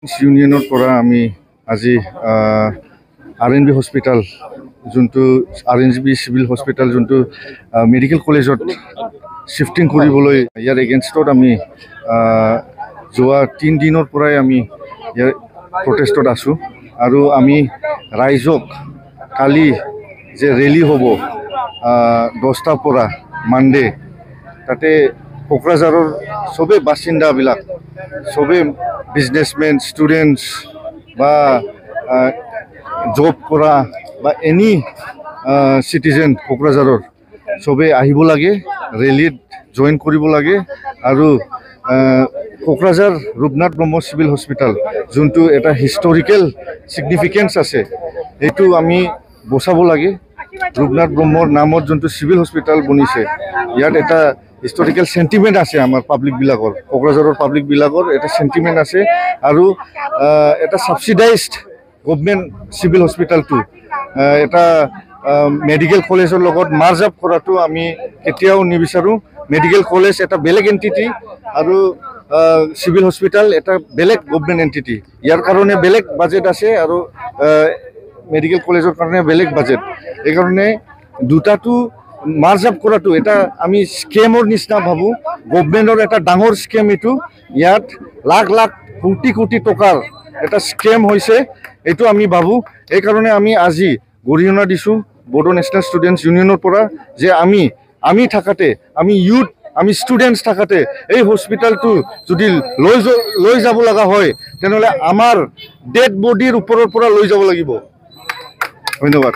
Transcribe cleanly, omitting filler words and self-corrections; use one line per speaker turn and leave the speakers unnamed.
ইউনিয়নৰ পৰা আমি আজি RNB হস্পিটাল যোনটো RNB সিভিল হস্পিটাল যোনটো মেডিকেল কলেজত শিফটিং কৰিবলৈ ইয়াৰ এগেইনষ্টত আমি যোৱা 3 দিনৰ পৰাই আমি ইয়াৰ প্ৰটেষ্টত আছোঁ আৰু আমি ৰাইজক কালি যে ৰেলী হ'ব 10টাৰ পৰা মানডে তাতে কোকৰাঝাৰৰ সবে বাসিন্দাবিলাক সবে বিজনেসমেন স্টুডেন্টস বা জব কৰা বা এনি সিটিজেন কোকৰাঝাৰৰ সবে আহিব লাগে ৰেলীত জয়েন কৰিব লাগে আৰু কোকৰাঝাৰ ৰূপনাথ ব্ৰহ্ম সিভিল হস্পিটাল যোনটো এটা হিষ্টৰিকেল সিগনিফিকেন্স আছে এইটো আমি বচাব লাগে ৰূপনাথ ব্ৰহ্মৰ নামত যোনটো সিভিল হস্পিটাল বনিছে ইয়াত এটা হিষ্টৰিকেল সেন্টিমেন্ট আছে আমাৰ পাব্লিক বিলাকৰ কোকৰাঝাৰৰ পাব্লিক বিলাকৰ এটা সেন্টিমেন্ট আছে আৰু এটা সাবসিডাইজড গভৰ্নমেন্ট সিভিল হস্পিটালটো এটা মেডিকেল কলেজৰ লগত মাৰ্জ আপ কৰাটো আমি কেতিয়াও নিবিচাৰো মেডিকেল কলেজ এটা বেলেগ এন্টিটি আৰু সিভিল হস্পিটাল এটা বেলেগ গভৰ্নমেন্ট এন্টিটি ইয়াৰ কাৰণে বেলেগ বাজেট আছে আৰু মেডিকেল কলেজৰ কাৰণে বেলেগ বাজেট এই কাৰণে দুটাটো মাৰ্জ আপ কৰাটো এটা আমি স্কেমৰ নিচিনা ভাবো গভৰ্নমেন্টৰ এটা ডাঙৰ স্কেম এটো ইয়াত লাখ লাখ কোটি কোটি টকাৰ এটা স্কেম হৈছে এটো আমি ভাবো এই কাৰণে আমি আজি গৰিহণা দিছো বড়ো নেশনাল ষ্টুডেন্টস ইউনিয়নৰ পৰা যে আমি থাকাতে আমি ইউথ আমি স্টুডেন্টস থাকাতে এই হস্পিটালটো যদি লৈ যাব লগা হয় তেনেহলে আমাৰ ডেড বডিৰ ওপৰৰ পৰা লৈ যাব লাগিব ধন্যবাদ।